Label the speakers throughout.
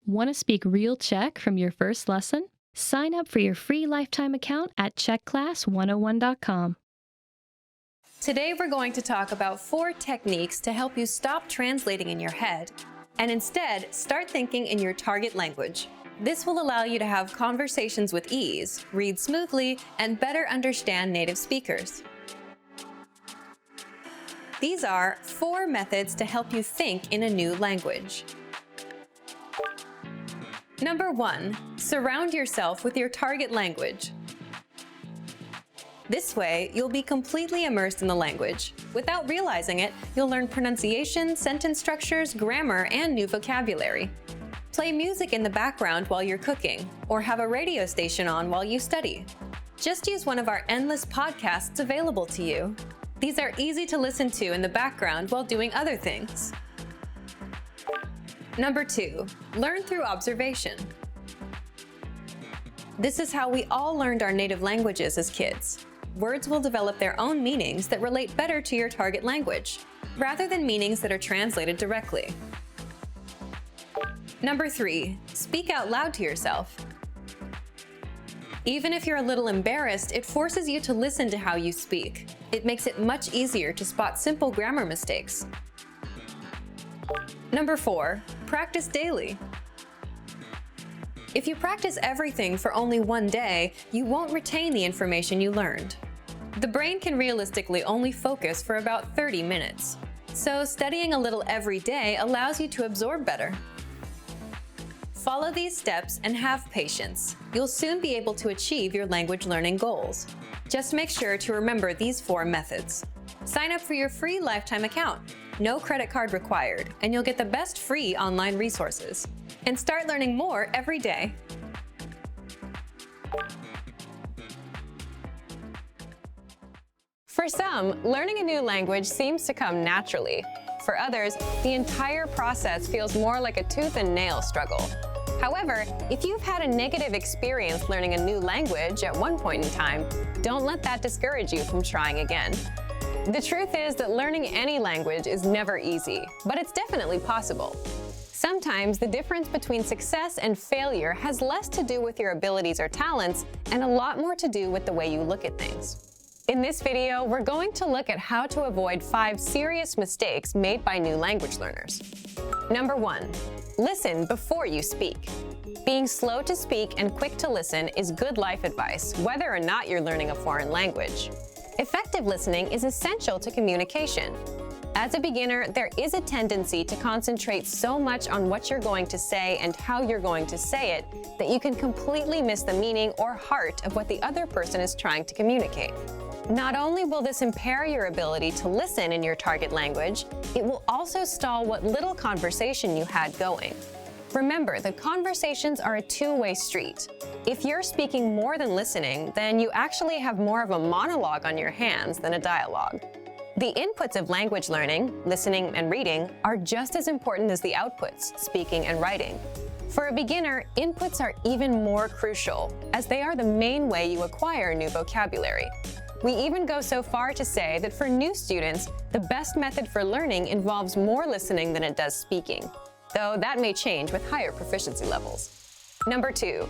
Speaker 1: Want to speak real Czech from your first lesson? Sign up for your free lifetime account at czechclass101.com.
Speaker 2: Today we're going to talk about 4 techniques to help you stop translating in your head and instead start thinking in your target language. This will allow you to have conversations with ease, read smoothly, and better understand native speakers. These are 4 methods to help you think in a new language. Number 1, surround yourself with your target language. This way, you'll be completely immersed in the language. Without realizing it, you'll learn pronunciation, sentence structures, grammar, and new vocabulary. Play music in the background while you're cooking, or have a radio station on while you study. Just use one of our endless podcasts available to you. These are easy to listen to in the background while doing other things. Number 2, learn through observation. This is how we all learned our native languages as kids. Words will develop their own meanings that relate better to your target language, rather than meanings that are translated directly. Number 3, speak out loud to yourself. Even if you're a little embarrassed, it forces you to listen to how you speak. It makes it much easier to spot simple grammar mistakes. Number 4, practice daily. If you practice everything for only one day, you won't retain the information you learned. The brain can realistically only focus for about 30 minutes. So studying a little every day allows you to absorb better. Follow these steps and have patience. You'll soon be able to achieve your language learning goals. Just make sure to remember these 4 methods. Sign up for your free lifetime account. No credit card required, and you'll get the best free online resources. And start learning more every day. For some, learning a new language seems to come naturally. For others, the entire process feels more like a tooth and nail struggle. However, if you've had a negative experience learning a new language at one point in time, don't let that discourage you from trying again. The truth is that learning any language is never easy, but it's definitely possible. Sometimes the difference between success and failure has less to do with your abilities or talents and a lot more to do with the way you look at things. In this video, we're going to look at how to avoid 5 serious mistakes made by new language learners. Number 1, listen before you speak. Being slow to speak and quick to listen is good life advice, whether or not you're learning a foreign language. Effective listening is essential to communication. As a beginner, there is a tendency to concentrate so much on what you're going to say and how you're going to say it that you can completely miss the meaning or heart of what the other person is trying to communicate. Not only will this impair your ability to listen in your target language, it will also stall what little conversation you had going. Remember that conversations are a two-way street. If you're speaking more than listening, then you actually have more of a monologue on your hands than a dialogue. The inputs of language learning, listening and reading, are just as important as the outputs, speaking and writing. For a beginner, inputs are even more crucial, as they are the main way you acquire new vocabulary. We even go so far to say that for new students, the best method for learning involves more listening than it does speaking, though that may change with higher proficiency levels. Number 2,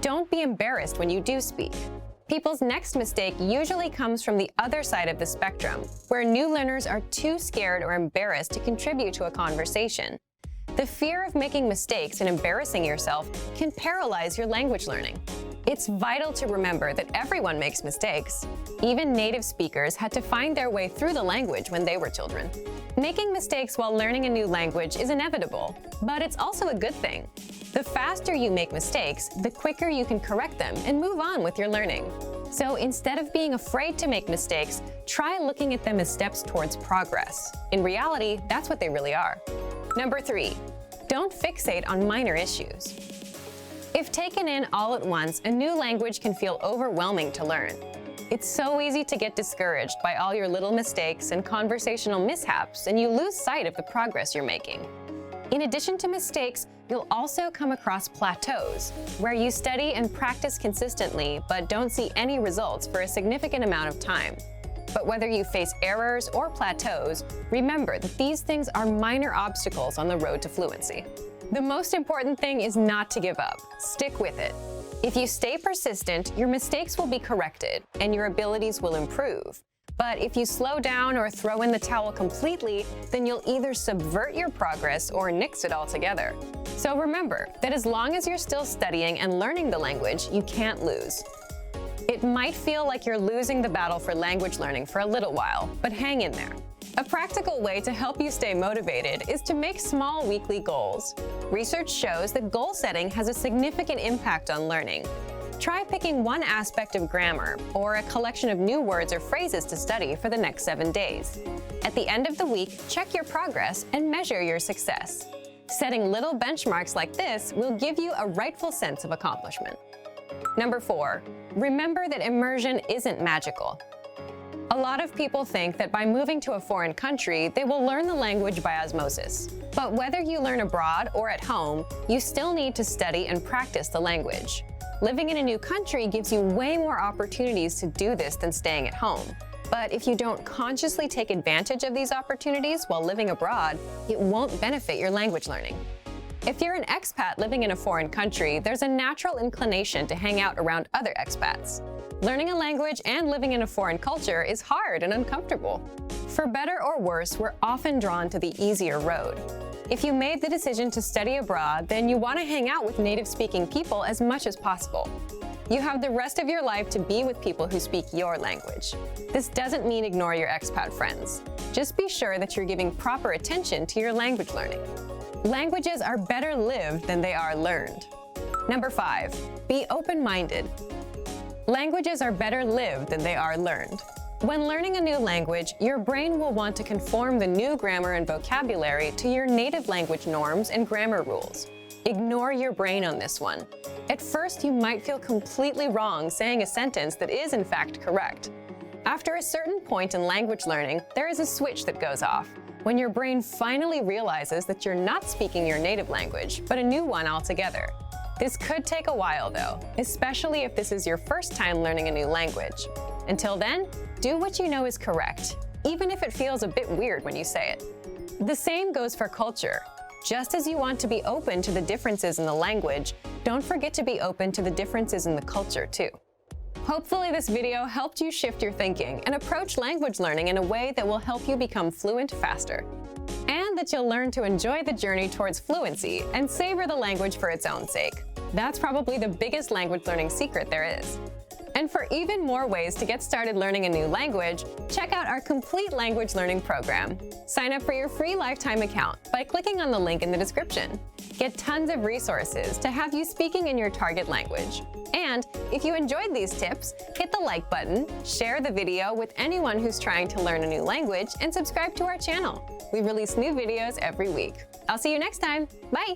Speaker 2: don't be embarrassed when you do speak. People's next mistake usually comes from the other side of the spectrum, where new learners are too scared or embarrassed to contribute to a conversation. The fear of making mistakes and embarrassing yourself can paralyze your language learning. It's vital to remember that everyone makes mistakes. Even native speakers had to find their way through the language when they were children. Making mistakes while learning a new language is inevitable, but it's also a good thing. The faster you make mistakes, the quicker you can correct them and move on with your learning. So instead of being afraid to make mistakes, try looking at them as steps towards progress. In reality, that's what they really are. Number 3, don't fixate on minor issues. If taken in all at once, a new language can feel overwhelming to learn. It's so easy to get discouraged by all your little mistakes and conversational mishaps, and you lose sight of the progress you're making. In addition to mistakes, you'll also come across plateaus, where you study and practice consistently but don't see any results for a significant amount of time. But whether you face errors or plateaus, remember that these things are minor obstacles on the road to fluency. The most important thing is not to give up. Stick with it. If you stay persistent, your mistakes will be corrected and your abilities will improve. But if you slow down or throw in the towel completely, then you'll either subvert your progress or nix it altogether. So remember that as long as you're still studying and learning the language, you can't lose. It might feel like you're losing the battle for language learning for a little while, but hang in there. A practical way to help you stay motivated is to make small weekly goals. Research shows that goal setting has a significant impact on learning. Try picking one aspect of grammar or a collection of new words or phrases to study for the next 7 days. At the end of the week, check your progress and measure your success. Setting little benchmarks like this will give you a rightful sense of accomplishment. Number 4, remember that immersion isn't magical. A lot of people think that by moving to a foreign country, they will learn the language by osmosis. But whether you learn abroad or at home, you still need to study and practice the language. Living in a new country gives you way more opportunities to do this than staying at home. But if you don't consciously take advantage of these opportunities while living abroad, it won't benefit your language learning. If you're an expat living in a foreign country, there's a natural inclination to hang out around other expats. Learning a language and living in a foreign culture is hard and uncomfortable. For better or worse, we're often drawn to the easier road. If you made the decision to study abroad, then you want to hang out with native-speaking people as much as possible. You have the rest of your life to be with people who speak your language. This doesn't mean ignore your expat friends. Just be sure that you're giving proper attention to your language learning. Languages are better lived than they are learned. Number 5, be open-minded. Languages are better lived than they are learned. When learning a new language, your brain will want to conform the new grammar and vocabulary to your native language norms and grammar rules. Ignore your brain on this one. At first, you might feel completely wrong saying a sentence that is in fact correct. After a certain point in language learning, there is a switch that goes off, when your brain finally realizes that you're not speaking your native language, but a new one altogether. This could take a while though, especially if this is your first time learning a new language. Until then, do what you know is correct, even if it feels a bit weird when you say it. The same goes for culture. Just as you want to be open to the differences in the language, don't forget to be open to the differences in the culture too. Hopefully this video helped you shift your thinking and approach language learning in a way that will help you become fluent faster. And that you'll learn to enjoy the journey towards fluency and savor the language for its own sake. That's probably the biggest language learning secret there is. And for even more ways to get started learning a new language, check out our complete language learning program. Sign up for your free lifetime account by clicking on the link in the description. Get tons of resources to have you speaking in your target language. And if you enjoyed these tips, hit the like button, share the video with anyone who's trying to learn a new language, and subscribe to our channel. We release new videos every week. I'll see you next time. Bye!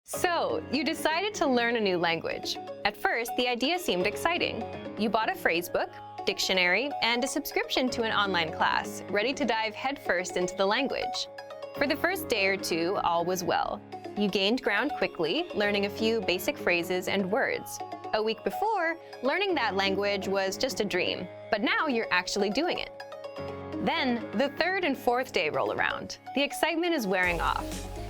Speaker 2: So, you decided to learn a new language. At first, the idea seemed exciting. You bought a phrasebook, dictionary, and a subscription to an online class, ready to dive headfirst into the language. For the first day or two, all was well. You gained ground quickly, learning a few basic phrases and words. A week before, learning that language was just a dream, but now you're actually doing it. Then, the third and fourth day roll around. The excitement is wearing off.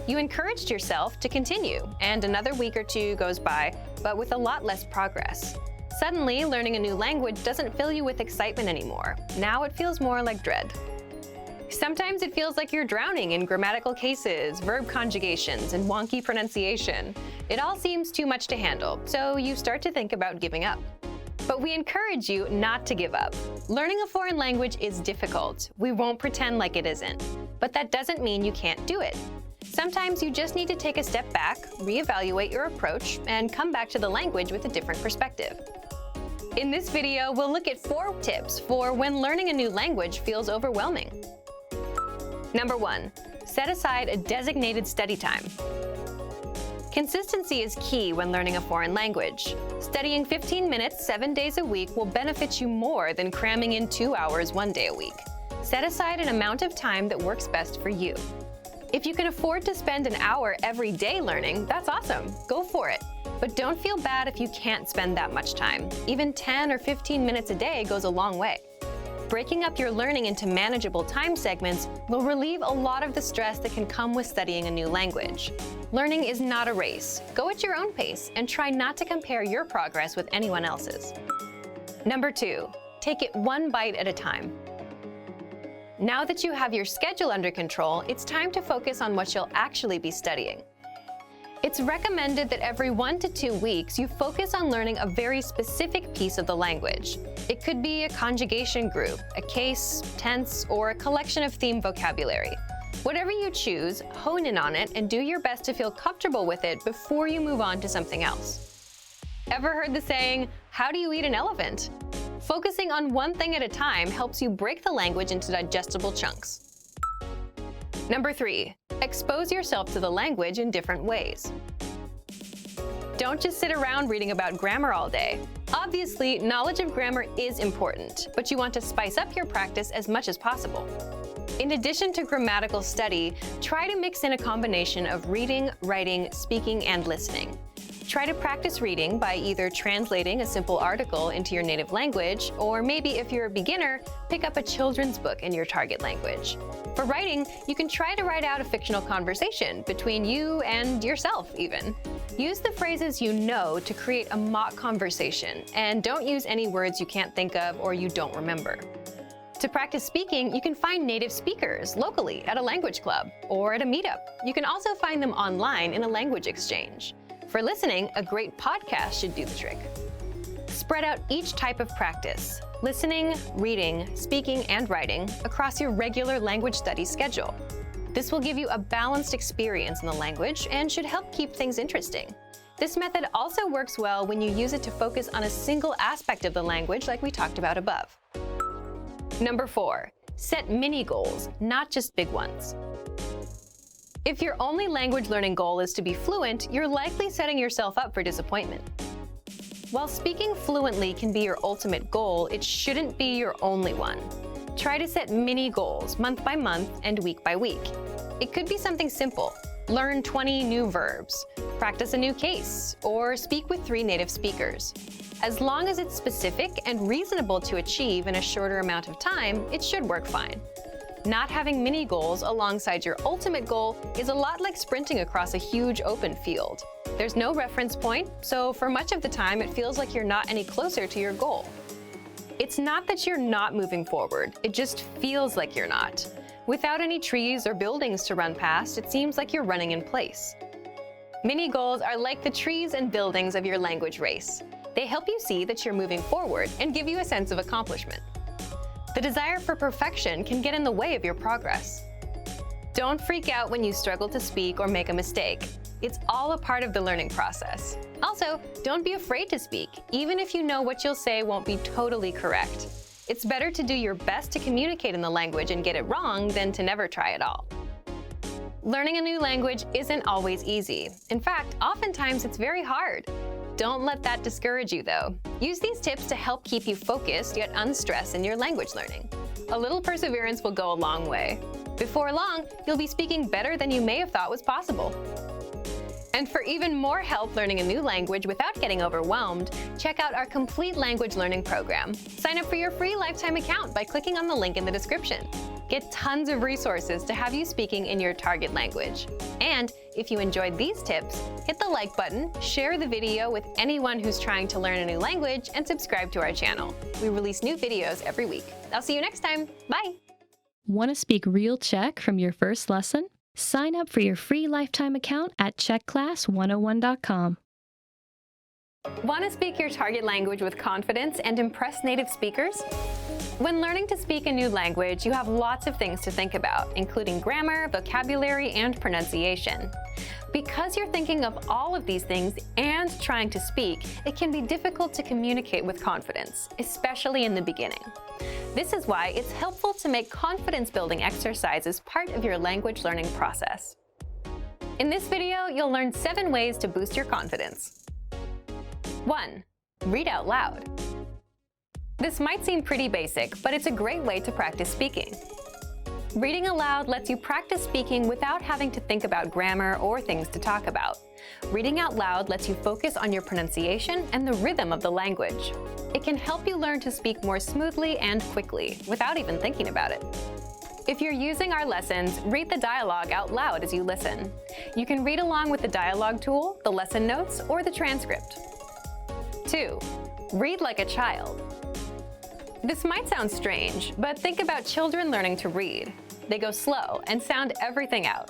Speaker 2: You encouraged yourself to continue, and another week or two goes by, but with a lot less progress. Suddenly, learning a new language doesn't fill you with excitement anymore. Now it feels more like dread. Sometimes it feels like you're drowning in grammatical cases, verb conjugations, and wonky pronunciation. It all seems too much to handle, so you start to think about giving up. But we encourage you not to give up. Learning a foreign language is difficult. We won't pretend like it isn't. But that doesn't mean you can't do it. Sometimes you just need to take a step back, reevaluate your approach, and come back to the language with a different perspective. In this video, we'll look at 4 tips for when learning a new language feels overwhelming. Number 1, set aside a designated study time. Consistency is key when learning a foreign language. Studying 15 minutes 7 days a week will benefit you more than cramming in 2 hours 1 day a week. Set aside an amount of time that works best for you. If you can afford to spend an hour every day learning, that's awesome. Go for it. But don't feel bad if you can't spend that much time. Even 10 or 15 minutes a day goes a long way. Breaking up your learning into manageable time segments will relieve a lot of the stress that can come with studying a new language. Learning is not a race. Go at your own pace and try not to compare your progress with anyone else's. Number 2, take it one bite at a time. Now that you have your schedule under control, it's time to focus on what you'll actually be studying. It's recommended that every 1 to 2 weeks you focus on learning a very specific piece of the language. It could be a conjugation group, a case, tense, or a collection of theme vocabulary. Whatever you choose, hone in on it and do your best to feel comfortable with it before you move on to something else. Ever heard the saying, "How do you eat an elephant?" Focusing on one thing at a time helps you break the language into digestible chunks. Number 3, expose yourself to the language in different ways. Don't just sit around reading about grammar all day. Obviously, knowledge of grammar is important, but you want to spice up your practice as much as possible. In addition to grammatical study, try to mix in a combination of reading, writing, speaking, and listening. Try to practice reading by either translating a simple article into your native language, or maybe if you're a beginner, pick up a children's book in your target language. For writing, you can try to write out a fictional conversation between you and yourself even. Use the phrases you know to create a mock conversation, and don't use any words you can't think of or you don't remember. To practice speaking, you can find native speakers locally at a language club or at a meetup. You can also find them online in a language exchange. For listening, a great podcast should do the trick. Spread out each type of practice, listening, reading, speaking, and writing, across your regular language study schedule. This will give you a balanced experience in the language and should help keep things interesting. This method also works well when you use it to focus on a single aspect of the language like we talked about above. Number 4, set mini goals, not just big ones. If your only language learning goal is to be fluent, you're likely setting yourself up for disappointment. While speaking fluently can be your ultimate goal, it shouldn't be your only one. Try to set mini goals month by month and week by week. It could be something simple. Learn 20 new verbs, practice a new case, or speak with 3 native speakers. As long as it's specific and reasonable to achieve in a shorter amount of time, it should work fine. Not having mini goals alongside your ultimate goal is a lot like sprinting across a huge open field. There's no reference point, so for much of the time it feels like you're not any closer to your goal. It's not that you're not moving forward, it just feels like you're not. Without any trees or buildings to run past, it seems like you're running in place. Mini goals are like the trees and buildings of your language race. They help you see that you're moving forward and give you a sense of accomplishment. The desire for perfection can get in the way of your progress. Don't freak out when you struggle to speak or make a mistake. It's all a part of the learning process. Also, don't be afraid to speak, even if you know what you'll say won't be totally correct. It's better to do your best to communicate in the language and get it wrong than to never try at all. Learning a new language isn't always easy. In fact, oftentimes it's very hard. Don't let that discourage you, though. Use these tips to help keep you focused yet unstressed in your language learning. A little perseverance will go a long way. Before long, you'll be speaking better than you may have thought was possible. And for even more help learning a new language without getting overwhelmed, check out our complete language learning program. Sign up for your free lifetime account by clicking on the link in the description. Get tons of resources to have you speaking in your target language. And if you enjoyed these tips, hit the like button, share the video with anyone who's trying to learn a new language, and subscribe to our channel. We release new videos every week. I'll see you next time. Bye!
Speaker 1: Want to speak real Czech from your first lesson? Sign up for your free lifetime account at czechclass101.com.
Speaker 2: Want to speak your target language with confidence and impress native speakers? When learning to speak a new language, you have lots of things to think about, including grammar, vocabulary, and pronunciation. Because you're thinking of all of these things and trying to speak, it can be difficult to communicate with confidence, especially in the beginning. This is why it's helpful to make confidence-building exercises part of your language learning process. In this video, you'll learn 7 ways to boost your confidence. 1. Read out loud. This might seem pretty basic, but it's a great way to practice speaking. Reading aloud lets you practice speaking without having to think about grammar or things to talk about. Reading out loud lets you focus on your pronunciation and the rhythm of the language. It can help you learn to speak more smoothly and quickly, without even thinking about it. If you're using our lessons, read the dialogue out loud as you listen. You can read along with the dialogue tool, the lesson notes, or the transcript. 2. Read like a child. This might sound strange, but think about children learning to read. They go slow and sound everything out.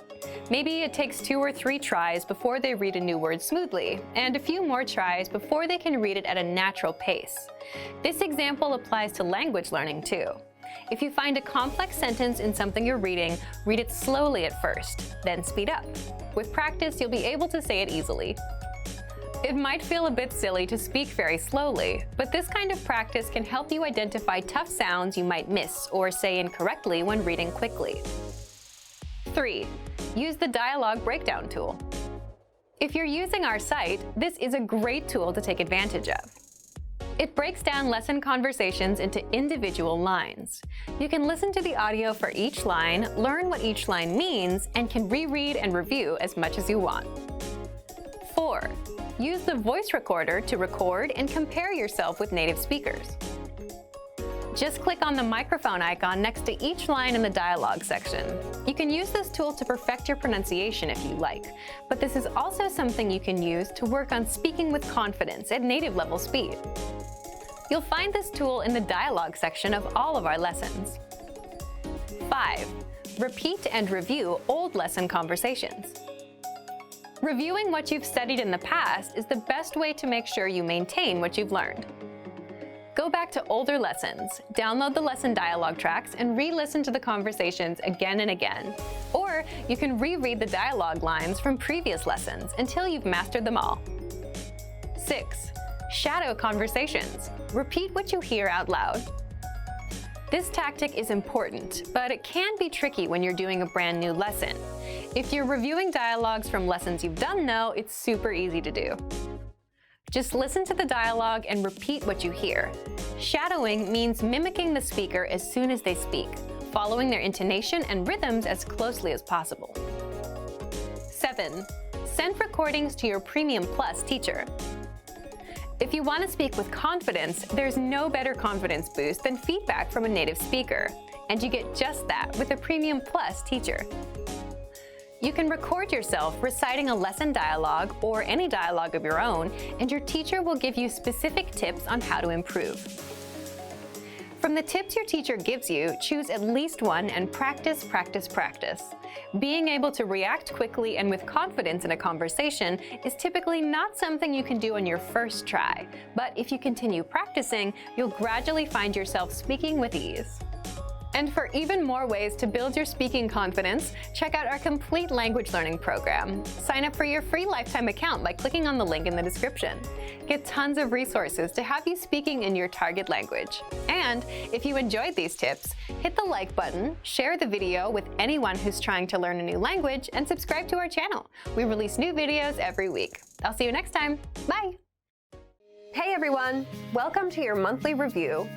Speaker 2: Maybe it takes 2 or 3 tries before they read a new word smoothly, and a few more tries before they can read it at a natural pace. This example applies to language learning too. If you find a complex sentence in something you're reading, read it slowly at first, then speed up. With practice, you'll be able to say it easily. It might feel a bit silly to speak very slowly, but this kind of practice can help you identify tough sounds you might miss or say incorrectly when reading quickly. 3. Use the dialogue breakdown tool. If you're using our site, this is a great tool to take advantage of. It breaks down lesson conversations into individual lines. You can listen to the audio for each line, learn what each line means, and can reread and review as much as you want. 4. Use the voice recorder to record and compare yourself with native speakers. Just click on the microphone icon next to each line in the dialogue section. You can use this tool to perfect your pronunciation if you like, but this is also something you can use to work on speaking with confidence at native level speed. You'll find this tool in the dialogue section of all of our lessons. 5. Repeat and review old lesson conversations. Reviewing what you've studied in the past is the best way to make sure you maintain what you've learned. Go back to older lessons, download the lesson dialogue tracks, and re-listen to the conversations again and again. Or you can reread the dialogue lines from previous lessons until you've mastered them all. 6. Shadow conversations. Repeat what you hear out loud. This tactic is important, but it can be tricky when you're doing a brand new lesson. If you're reviewing dialogues from lessons you've done though, it's super easy to do. Just listen to the dialogue and repeat what you hear. Shadowing means mimicking the speaker as soon as they speak, following their intonation and rhythms as closely as possible. 7. Send recordings to your Premium Plus teacher. If you want to speak with confidence, there's no better confidence boost than feedback from a native speaker, and you get just that with a Premium Plus teacher. You can record yourself reciting a lesson dialogue or any dialogue of your own, and your teacher will give you specific tips on how to improve. From the tips your teacher gives you, choose at least one and practice, practice, practice. Being able to react quickly and with confidence in a conversation is typically not something you can do on your first try, but if you continue practicing, you'll gradually find yourself speaking with ease. And for even more ways to build your speaking confidence, check out our complete language learning program. Sign up for your free lifetime account by clicking on the link in the description. Get tons of resources to have you speaking in your target language. And if you enjoyed these tips, hit the like button, share the video with anyone who's trying to learn a new language, and subscribe to our channel. We release new videos every week. I'll see you next time. Bye! Hey everyone! Welcome to your monthly review,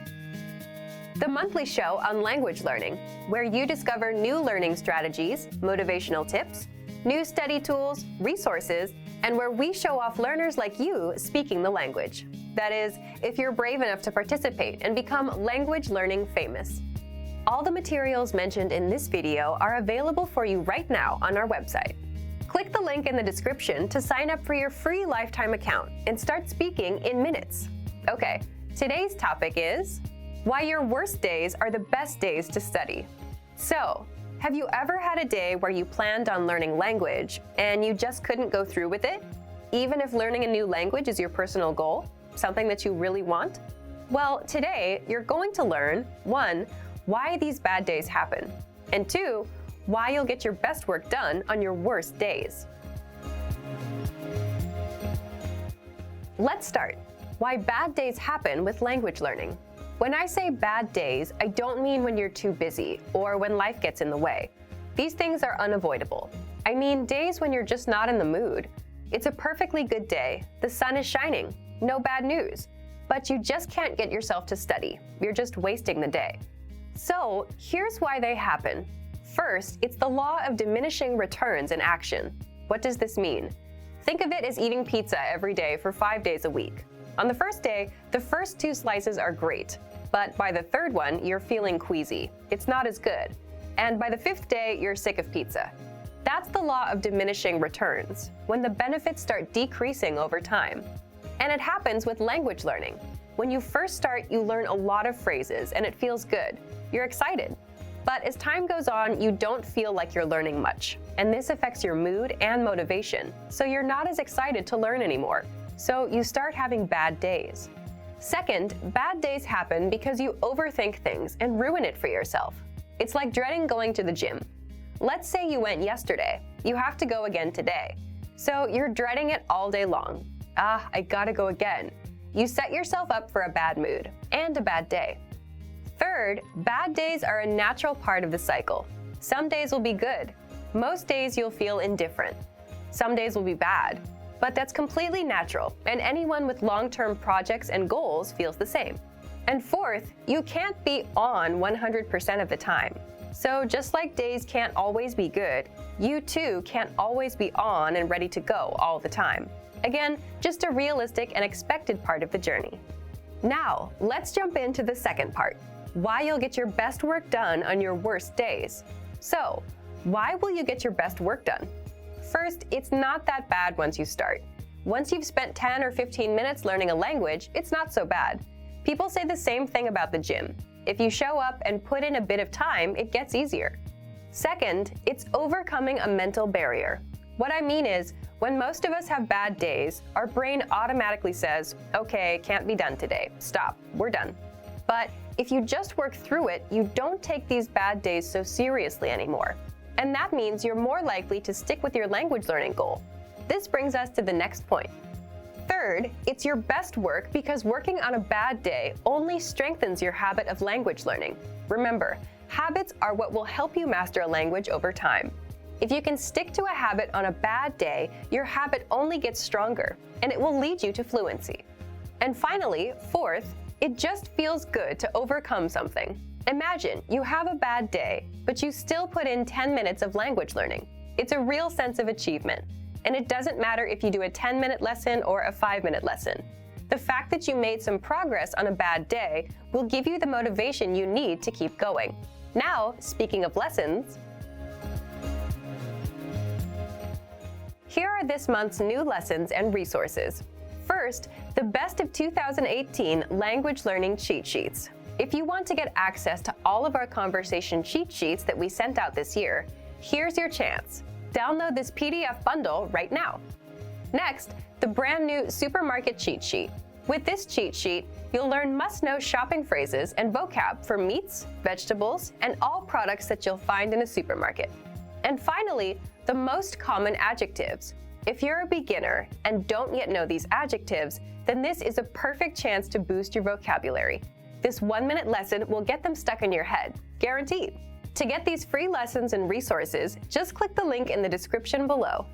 Speaker 2: the monthly show on language learning, where you discover new learning strategies, motivational tips, new study tools, resources, and where we show off learners like you speaking the language. That is, if you're brave enough to participate and become language learning famous. All the materials mentioned in this video are available for you right now on our website. Click the link in the description to sign up for your free lifetime account and start speaking in minutes. Okay, today's topic is why your worst days are the best days to study. So, have you ever had a day where you planned on learning language and you just couldn't go through with it? Even if learning a new language is your personal goal, something that you really want? Well, today you're going to learn 1. Why these bad days happen, and 2. Why you'll get your best work done on your worst days. Let's start. Why bad days happen with language learning. When I say bad days, I don't mean when you're too busy or when life gets in the way. These things are unavoidable. I mean days when you're just not in the mood. It's a perfectly good day, the sun is shining, no bad news, but you just can't get yourself to study. You're just wasting the day. So here's why they happen. First, it's the law of diminishing returns in action. What does this mean? Think of it as eating pizza every day for 5 days a week. On the first day, the first 2 slices are great, but by the 3rd one, you're feeling queasy. It's not as good. And by the 5th day, you're sick of pizza. That's the law of diminishing returns, when the benefits start decreasing over time. And it happens with language learning. When you first start, you learn a lot of phrases and it feels good. You're excited. But as time goes on, you don't feel like you're learning much. And this affects your mood and motivation, so you're not as excited to learn anymore. So you start having bad days. Second, bad days happen because you overthink things and ruin it for yourself. It's like dreading going to the gym. Let's say you went yesterday. You have to go again today. So you're dreading it all day long. I gotta go again. You set yourself up for a bad mood and a bad day. Third, bad days are a natural part of the cycle. Some days will be good. Most days you'll feel indifferent. Some days will be bad. But that's completely natural, and anyone with long-term projects and goals feels the same. And fourth, you can't be on 100% of the time. So just like days can't always be good, you too can't always be on and ready to go all the time. Again, just a realistic and expected part of the journey. Now, let's jump into the second part. Why you'll get your best work done on your worst days. So, why will you get your best work done? First, it's not that bad once you start. Once you've spent 10 or 15 minutes learning a language, it's not so bad. People say the same thing about the gym. If you show up and put in a bit of time, it gets easier. Second, it's overcoming a mental barrier. What I mean is, when most of us have bad days, our brain automatically says, okay, can't be done today. Stop, we're done. But if you just work through it, you don't take these bad days so seriously anymore. And that means you're more likely to stick with your language learning goal. This brings us to the next point. Third, it's your best work because working on a bad day only strengthens your habit of language learning. Remember, habits are what will help you master a language over time. If you can stick to a habit on a bad day, your habit only gets stronger, and it will lead you to fluency. And finally, fourth, it just feels good to overcome something. Imagine you have a bad day, but you still put in 10 minutes of language learning. It's a real sense of achievement. And it doesn't matter if you do a 10-minute lesson or a 5-minute lesson. The fact that you made some progress on a bad day will give you the motivation you need to keep going. Now, speaking of lessons, here are this month's new lessons and resources. First, the Best of 2018 Language Learning Cheat Sheets. If you want to get access to all of our conversation cheat sheets that we sent out this year, here's your chance. Download this PDF bundle right now. Next, the brand new Supermarket Cheat Sheet. With this cheat sheet, you'll learn must-know shopping phrases and vocab for meats, vegetables, and all products that you'll find in a supermarket. And finally, the most common adjectives. If you're a beginner and don't yet know these adjectives, then this is a perfect chance to boost your vocabulary. This 1-minute lesson will get them stuck in your head, guaranteed. To get these free lessons and resources, just click the link in the description below.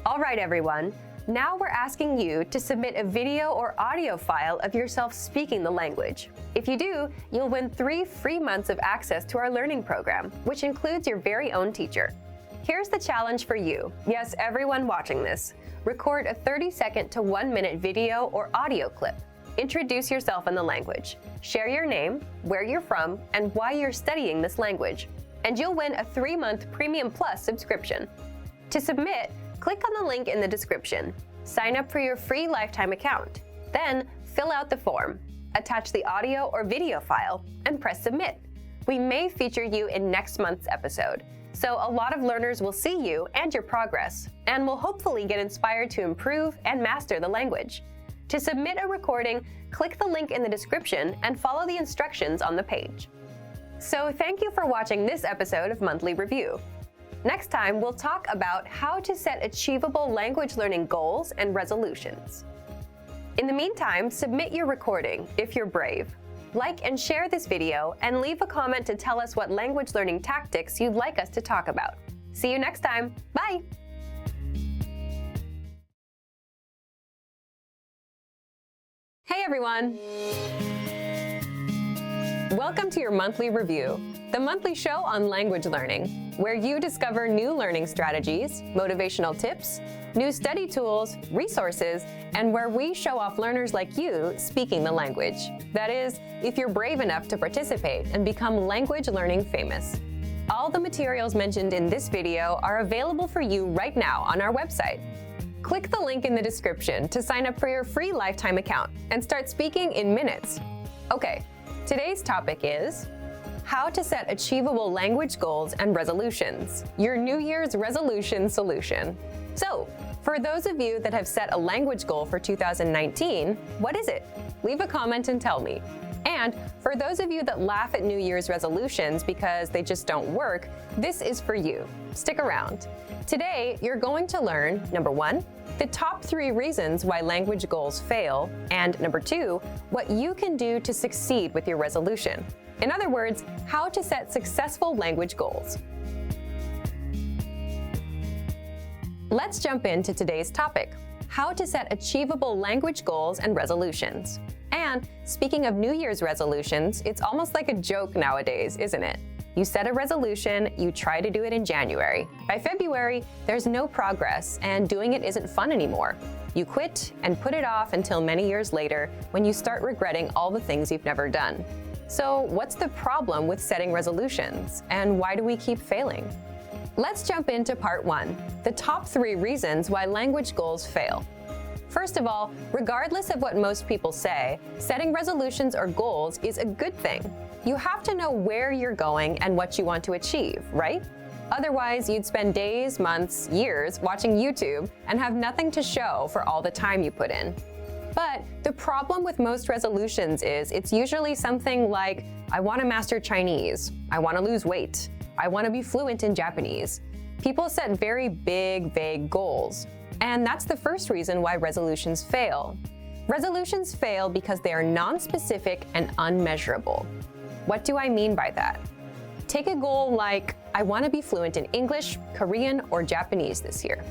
Speaker 2: All right, everyone. Now we're asking you to submit a video or audio file of yourself speaking the language. If you do, you'll win 3 free months of access to our learning program, which includes your very own teacher. Here's the challenge for you. Yes, everyone watching this. Record a 30-second to 1-minute video or audio clip. Introduce yourself in the language. Share your name, where you're from, and why you're studying this language. And you'll win a 3-month Premium Plus subscription. To submit, click on the link in the description. Sign up for your free lifetime account. Then, fill out the form. Attach the audio or video file, and press submit. We may feature you in next month's episode. So a lot of learners will see you and your progress, and will hopefully get inspired to improve and master the language. To submit a recording, click the link in the description and follow the instructions on the page. So thank you for watching this episode of Monthly Review. Next time, we'll talk about how to set achievable language learning goals and resolutions. In the meantime, submit your recording if you're brave. Like and share this video, and leave a comment to tell us what language learning tactics you'd like us to talk about. See you next time. Bye! Hey everyone! Welcome to your monthly review, the monthly show on language learning, where you discover new learning strategies, motivational tips, new study tools, resources, and where we show off learners like you speaking the language. That is, if you're brave enough to participate and become language learning famous. All the materials mentioned in this video are available for you right now on our website. Click the link in the description to sign up for your free lifetime account and start speaking in minutes. Okay, today's topic is how to set achievable language goals and resolutions, your New Year's resolution solution. So, for those of you that have set a language goal for 2019, what is it? Leave a comment and tell me. And for those of you that laugh at New Year's resolutions because they just don't work, this is for you. Stick around. Today, you're going to learn, number 1, the top 3 reasons why language goals fail, and number 2, what you can do to succeed with your resolution. In other words, how to set successful language goals. Let's jump into today's topic, how to set achievable language goals and resolutions. And speaking of New Year's resolutions, it's almost like a joke nowadays, isn't it? You set a resolution, you try to do it in January. By February, there's no progress and doing it isn't fun anymore. You quit and put it off until many years later when you start regretting all the things you've never done. So what's the problem with setting resolutions and why do we keep failing? Let's jump into part 1, the top 3 reasons why language goals fail. First of all, regardless of what most people say, setting resolutions or goals is a good thing. You have to know where you're going and what you want to achieve, right? Otherwise, you'd spend days, months, years watching YouTube and have nothing to show for all the time you put in. But the problem with most resolutions is it's usually something like, I want to master Chinese, I want to lose weight, I want to be fluent in Japanese. People set very big, vague goals. And that's the first reason why resolutions fail. Resolutions fail because they are non-specific and unmeasurable. What do I mean by that? Take a goal like, I want to be fluent in English, Korean, or Japanese this year.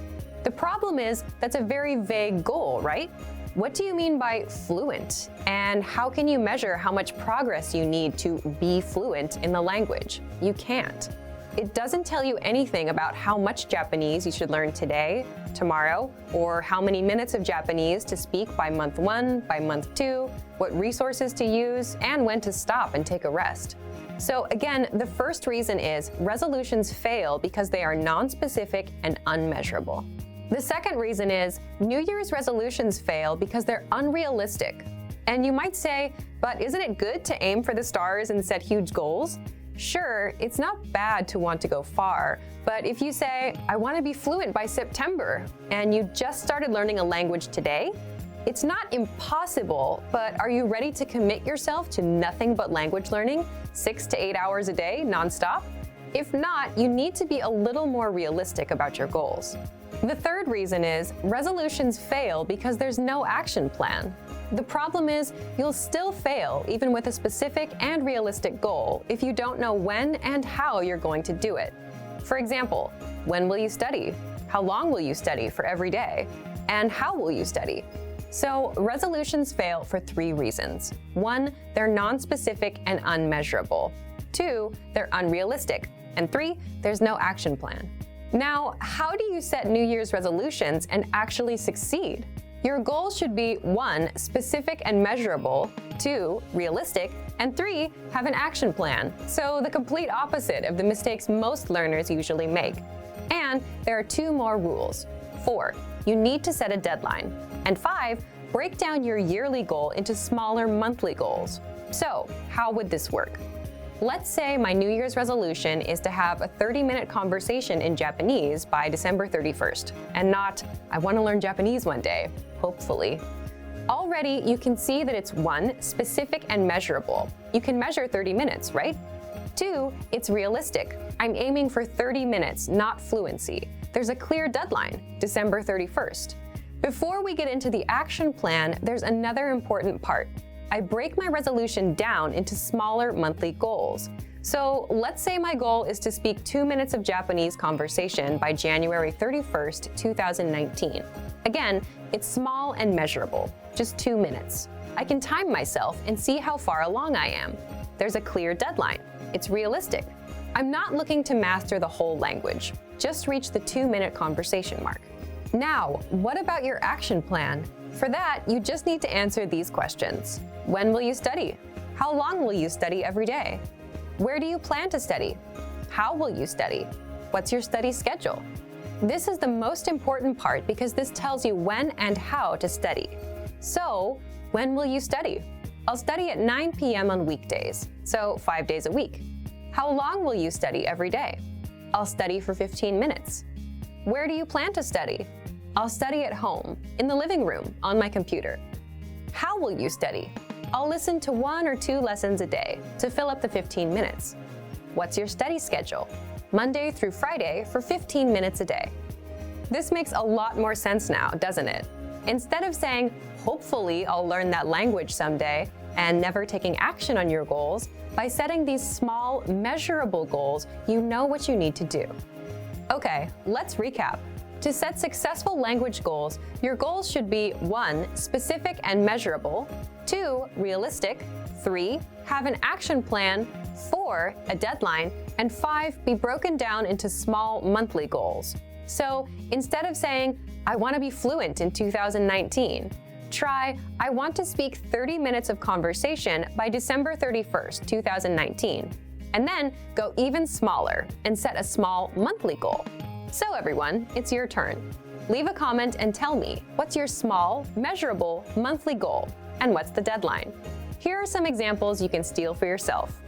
Speaker 2: The problem is that's a very vague goal, right? What do you mean by fluent? And how can you measure how much progress you need to be fluent in the language? You can't. It doesn't tell you anything about how much Japanese you should learn today, tomorrow, or how many minutes of Japanese to speak by month 1, by month 2, what resources to use, and when to stop and take a rest. So again, the first reason is resolutions fail because they are non-specific and unmeasurable. The second reason is New Year's resolutions fail because they're unrealistic. And you might say, but isn't it good to aim for the stars and set huge goals? Sure, it's not bad to want to go far, but if you say, I want to be fluent by September, and you just started learning a language today, it's not impossible, but are you ready to commit yourself to nothing but language learning, 6 to 8 hours a day, nonstop? If not, you need to be a little more realistic about your goals. The third reason is resolutions fail because there's no action plan. The problem is you'll still fail even with a specific and realistic goal if you don't know when and how you're going to do it. For example, when will you study? How long will you study for every day? And how will you study? So resolutions fail for 3 reasons. 1, they're non-specific and unmeasurable. 2, they're unrealistic. And 3, there's no action plan. Now, how do you set New Year's resolutions and actually succeed? Your goals should be 1, specific and measurable, 2, realistic, and 3, have an action plan. So the complete opposite of the mistakes most learners usually make. And there are 2 more rules. 4, you need to set a deadline. And 5, break down your yearly goal into smaller monthly goals. So how would this work? Let's say my New Year's resolution is to have a 30-minute conversation in Japanese by December 31st, and not, I want to learn Japanese one day, hopefully. Already, you can see that it's 1, specific and measurable. You can measure 30 minutes, right? 2, it's realistic. I'm aiming for 30 minutes, not fluency. There's a clear deadline, December 31st. Before we get into the action plan, there's another important part. I break my resolution down into smaller monthly goals. So let's say my goal is to speak 2 minutes of Japanese conversation by January 31st, 2019. Again, it's small and measurable, just 2 minutes. I can time myself and see how far along I am. There's a clear deadline. It's realistic. I'm not looking to master the whole language, just reach the 2-minute conversation mark. Now, what about your action plan? For that, you just need to answer these questions. When will you study? How long will you study every day? Where do you plan to study? How will you study? What's your study schedule? This is the most important part because this tells you when and how to study. So, when will you study? I'll study at 9 p.m. on weekdays, so 5 days a week. How long will you study every day? I'll study for 15 minutes. Where do you plan to study? I'll study at home, in the living room, on my computer. How will you study? I'll listen to 1 or 2 lessons a day to fill up the 15 minutes. What's your study schedule? Monday through Friday for 15 minutes a day. This makes a lot more sense now, doesn't it? Instead of saying, hopefully I'll learn that language someday, and never taking action on your goals, by setting these small, measurable goals, you know what you need to do. Okay, let's recap. To set successful language goals, your goals should be 1. Specific and measurable, 2. Realistic, 3. Have an action plan, 4. A deadline, and 5. Be broken down into small monthly goals. So instead of saying, I want to be fluent in 2019, try, I want to speak 30 minutes of conversation by December 31st, 2019. And then go even smaller and set a small monthly goal. So everyone, it's your turn. Leave a comment and tell me, what's your small, measurable monthly goal? And what's the deadline? Here are some examples you can steal for yourself.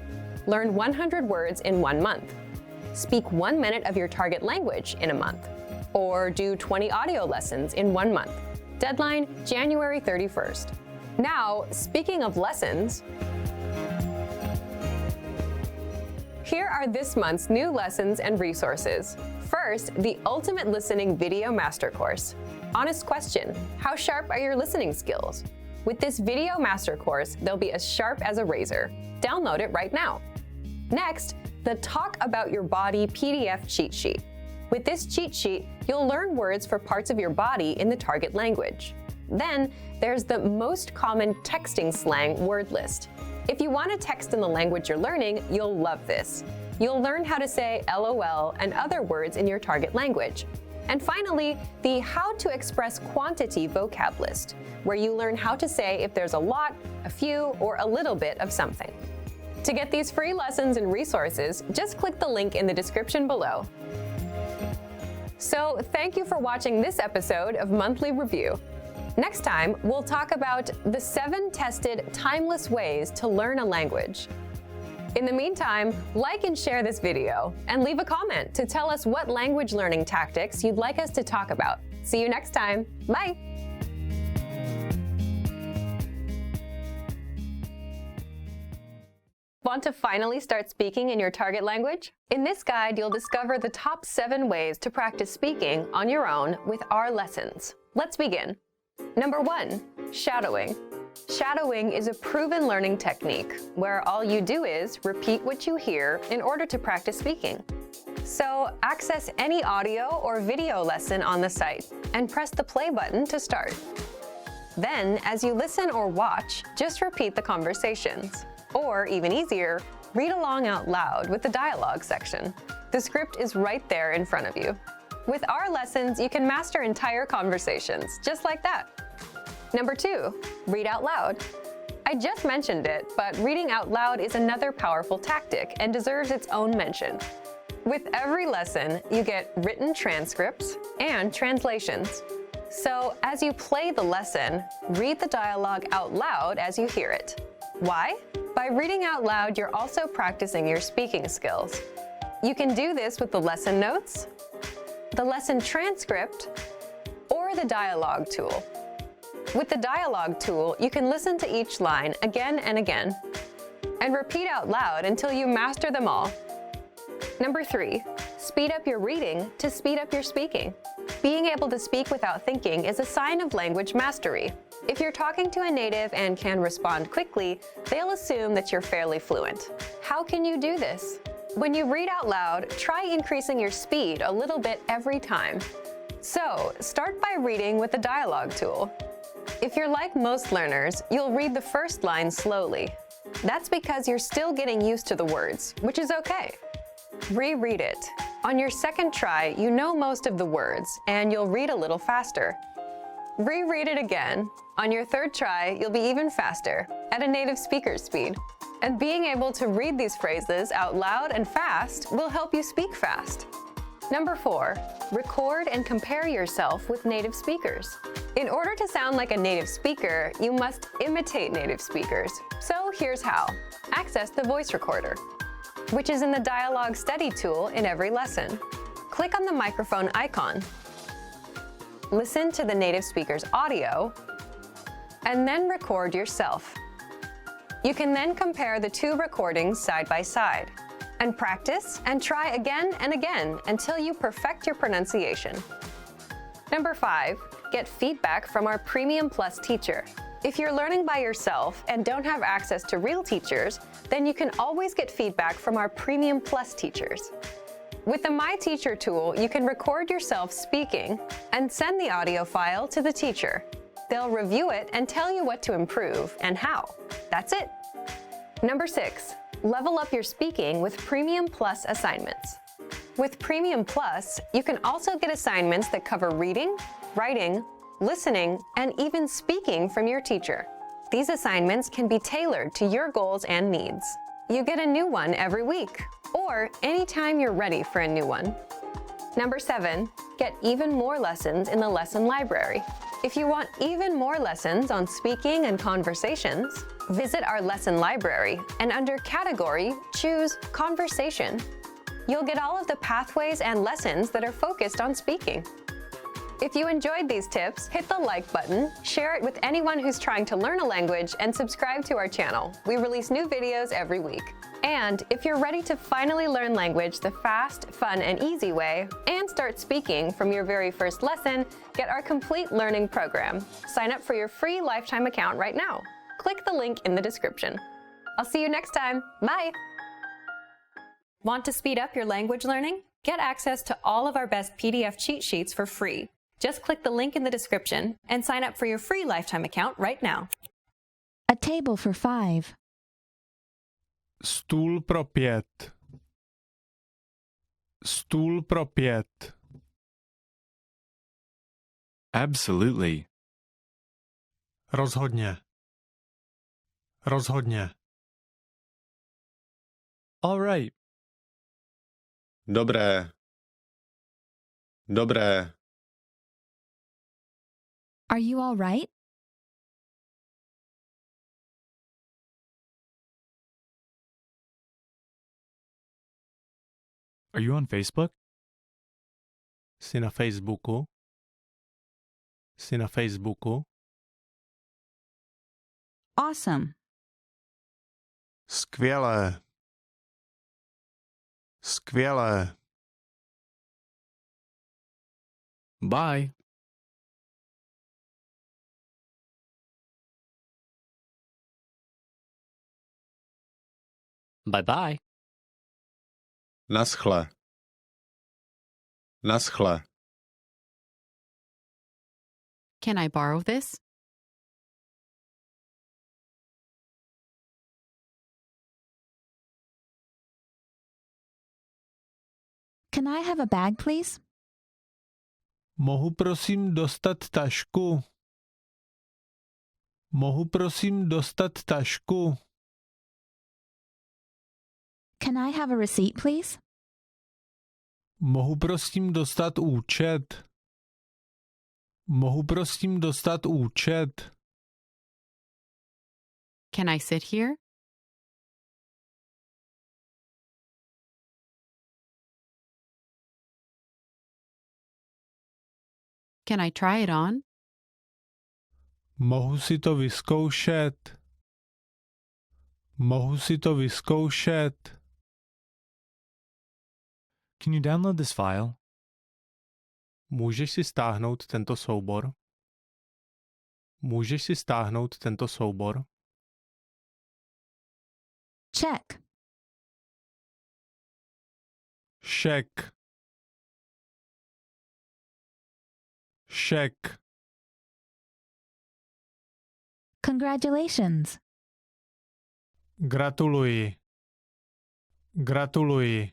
Speaker 2: Learn 100 words in 1 month. Speak 1 minute of your target language in a month. Or do 20 audio lessons in 1 month. Deadline, January 31st. Now, speaking of lessons, here are this month's new lessons and resources. First, the Ultimate Listening Video Master Course. Honest question, how sharp are your listening skills? With this video master course, they'll be as sharp as a razor. Download it right now. Next, the Talk About Your Body PDF cheat sheet. With this cheat sheet, you'll learn words for parts of your body in the target language. Then, there's the most common texting slang word list. If you want to text in the language you're learning, you'll love this. You'll learn how to say LOL and other words in your target language. And finally, the How to Express Quantity vocab list, where you learn how to say if there's a lot, a few, or a little bit of something. To get these free lessons and resources, just click the link in the description below. So, thank you for watching this episode of Monthly Review. Next time, we'll talk about the 7 tested timeless ways to learn a language. In the meantime, like and share this video, and leave a comment to tell us what language learning tactics you'd like us to talk about. See you next time. Bye! Want to finally start speaking in your target language? In this guide, you'll discover the top 7 ways to practice speaking on your own with our lessons. Let's begin. Number 1, shadowing. Shadowing is a proven learning technique where all you do is repeat what you hear in order to practice speaking. So access any audio or video lesson on the site and press the play button to start. Then, as you listen or watch, just repeat the conversations. Or, even easier, read along out loud with the dialogue section. The script is right there in front of you. With our lessons, you can master entire conversations, just like that. Number 2, read out loud. I just mentioned it, but reading out loud is another powerful tactic and deserves its own mention. With every lesson, you get written transcripts and translations. So, as you play the lesson, read the dialogue out loud as you hear it. Why? By reading out loud, you're also practicing your speaking skills. You can do this with the lesson notes, the lesson transcript, or the dialogue tool. With the dialogue tool, you can listen to each line again and again, and repeat out loud until you master them all. Number 3, speed up your reading to speed up your speaking. Being able to speak without thinking is a sign of language mastery. If you're talking to a native and can respond quickly, they'll assume that you're fairly fluent. How can you do this? When you read out loud, try increasing your speed a little bit every time. So, start by reading with the dialogue tool. If you're like most learners, you'll read the first line slowly. That's because you're still getting used to the words, which is okay. Reread it. On your second try, you know most of the words, and you'll read a little faster. Reread it again. On your third try, you'll be even faster, at a native speaker's speed. And being able to read these phrases out loud and fast will help you speak fast. Number 4, record and compare yourself with native speakers. In order to sound like a native speaker, you must imitate native speakers. So here's how. Access the voice recorder, which is in the Dialogue Study tool in every lesson. Click on the microphone icon. Listen to the native speaker's audio, and then record yourself. You can then compare the two recordings side by side, and practice and try again and again until you perfect your pronunciation. Number 5, get feedback from our Premium Plus teacher. If you're learning by yourself and don't have access to real teachers, then you can always get feedback from our Premium Plus teachers. With the My Teacher tool, you can record yourself speaking and send the audio file to the teacher. They'll review it and tell you what to improve and how. That's it. Number 6, level up your speaking with Premium Plus assignments. With Premium Plus, you can also get assignments that cover reading, writing, listening, and even speaking from your teacher. These assignments can be tailored to your goals and needs. You get a new one every week, or anytime you're ready for a new one. Number 7, get even more lessons in the lesson library. If you want even more lessons on speaking and conversations, visit our lesson library and under Category, choose Conversation. You'll get all of the pathways and lessons that are focused on speaking. If you enjoyed these tips, hit the like button, share it with anyone who's trying to learn a language, and subscribe to our channel. We release new videos every week. And if you're ready to finally learn language the fast, fun, and easy way, and start speaking from your very first lesson, get our complete learning program. Sign up for your free lifetime account right now. Click the link in the description. I'll see you next time. Bye! Want to speed up your language learning? Get access to all of our best PDF cheat sheets for free. Just click the link in the description and sign up for your free lifetime account right now.
Speaker 3: A table for 5.
Speaker 4: Stůl pro 5. Stůl pro 5.
Speaker 5: Absolutely.
Speaker 4: Rozhodně. Rozhodně.
Speaker 5: All right.
Speaker 6: Dobré. Dobré.
Speaker 3: Are you all right?
Speaker 5: Are you on Facebook?
Speaker 4: Jsi na Facebooku? Jsi na Facebooku?
Speaker 3: Awesome.
Speaker 4: Skvělé. Skvělé.
Speaker 5: Bye.
Speaker 7: Bye-bye.
Speaker 6: Naschle. Naschle.
Speaker 8: Can I borrow this?
Speaker 3: Can I have a bag, please?
Speaker 4: Mohu prosím dostat tašku? Mohu prosím dostat tašku?
Speaker 3: Can I have a receipt, please?
Speaker 4: Mohu prosím dostat účet? Mohu prosím dostat účet?
Speaker 8: Can I sit here? Can I try it on?
Speaker 4: Mohu si to vyzkoušet? Mohu si to vyzkoušet?
Speaker 5: Can you download this file?
Speaker 4: Můžeš si stáhnout tento soubor? Můžeš si stáhnout tento soubor?
Speaker 3: Check.
Speaker 4: Šek. Šek.
Speaker 3: Congratulations.
Speaker 4: Gratuluji. Gratuluji.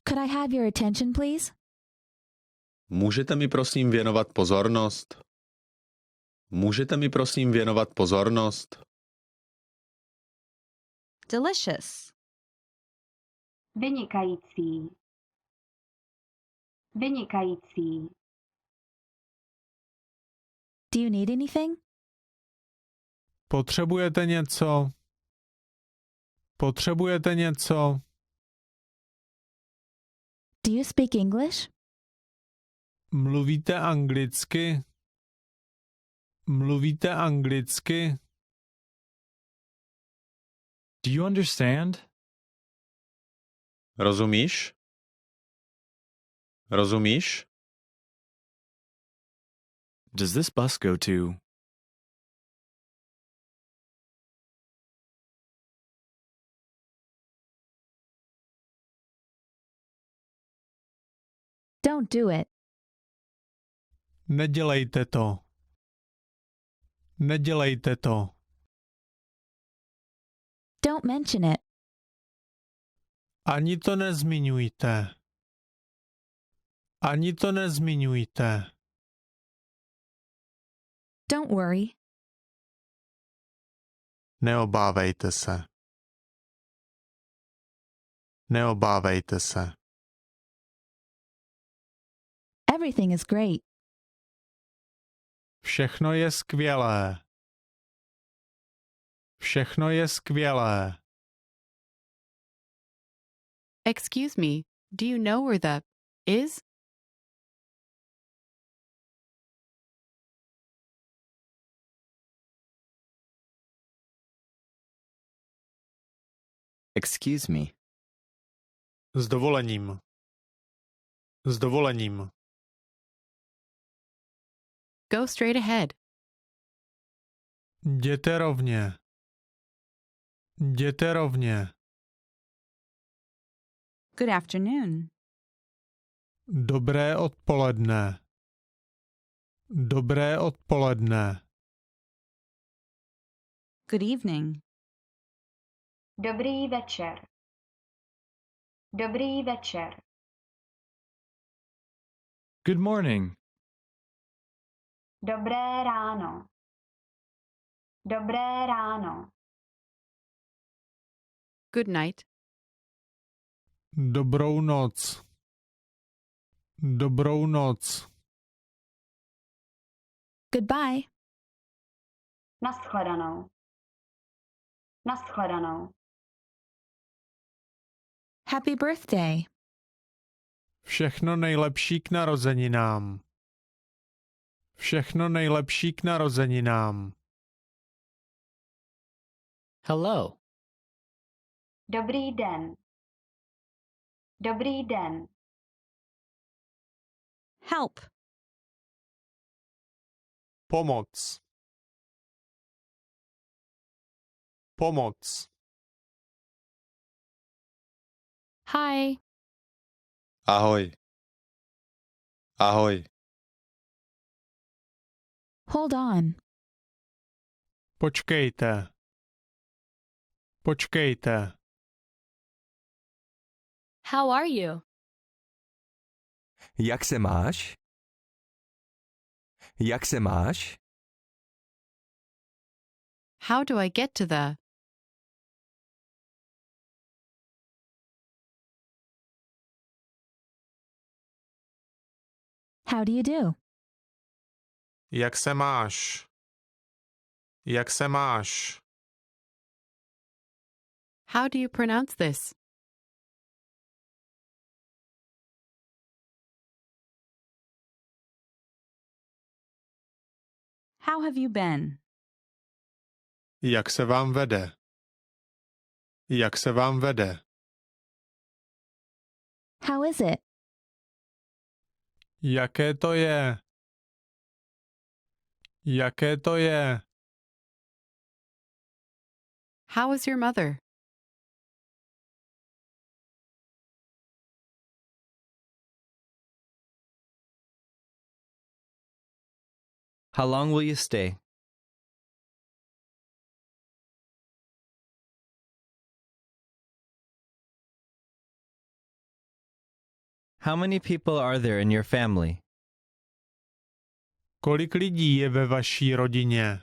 Speaker 3: Could I have your attention, please?
Speaker 6: Můžete mi prosím věnovat pozornost? Můžete mi prosím věnovat pozornost?
Speaker 7: Delicious.
Speaker 9: Vynikající. Vynikající.
Speaker 3: Do you need anything?
Speaker 4: Potřebujete něco? Potřebujete něco?
Speaker 3: Do you speak English?
Speaker 4: Mluvíte anglicky? Mluvíte anglicky?
Speaker 5: Do you understand?
Speaker 6: Rozumíš? Rozumíš?
Speaker 5: Does this bus go to?
Speaker 3: Don't do it.
Speaker 4: Nedělejte to. Nedělejte to.
Speaker 3: Don't mention it.
Speaker 4: Ani to nezmiňujte. Ani to nezmiňujte.
Speaker 3: Don't worry.
Speaker 4: Neobávejte se. Neobávejte se.
Speaker 3: Everything is great.
Speaker 4: Všechno je skvělé. Všechno je skvělé.
Speaker 8: Excuse me, do you know where the is?
Speaker 10: Excuse me.
Speaker 4: S dovolením. S dovolením.
Speaker 8: Go straight ahead.
Speaker 4: Jděte rovně. Jděte rovně.
Speaker 7: Good afternoon.
Speaker 4: Dobré odpoledne. Dobré odpoledne.
Speaker 7: Good evening.
Speaker 9: Dobrý večer. Dobrý večer.
Speaker 5: Good morning.
Speaker 9: Dobré ráno. Dobré ráno.
Speaker 8: Good night.
Speaker 4: Dobrou noc. Dobrou noc.
Speaker 3: Goodbye.
Speaker 9: Naschledanou. Naschledanou.
Speaker 3: Happy birthday.
Speaker 4: Všechno nejlepší k narozeninám. Všechno nejlepší k narozeninám.
Speaker 11: Hello.
Speaker 9: Dobrý den. Dobrý den.
Speaker 7: Help.
Speaker 4: Pomoc. Pomoc.
Speaker 1: Hi.
Speaker 6: Ahoj. Ahoj.
Speaker 3: Hold on.
Speaker 4: Počkejte. Počkejte.
Speaker 1: How are you?
Speaker 10: Jak se máš? Jak se máš?
Speaker 8: How do I get to the?
Speaker 3: How do you do?
Speaker 4: Jak se máš? Jak se máš?
Speaker 8: How do you pronounce this?
Speaker 7: How have you been?
Speaker 4: Jak se vám vede? Jak se vám vede?
Speaker 3: How is it?
Speaker 4: Jaké to je? Jaké to je?
Speaker 8: How is your mother?
Speaker 10: How long will you stay? How many people are there in your family?
Speaker 4: Kolik lidí je ve vaší rodině?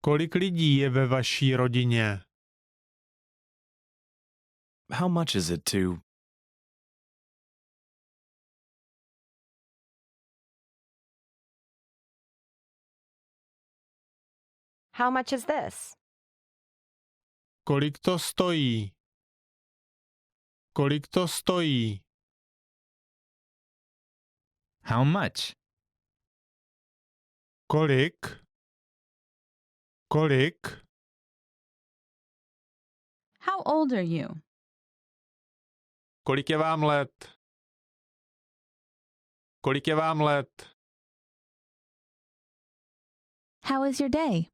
Speaker 4: Kolik lidí je ve vaší rodině?
Speaker 5: How much is it to?
Speaker 2: How much is this?
Speaker 4: Kolik to stojí? Kolik to stojí?
Speaker 10: How much?
Speaker 4: Kolik? Kolik?
Speaker 7: How old are you?
Speaker 4: Kolik je vám let? Kolik je vám let?
Speaker 3: How is your day?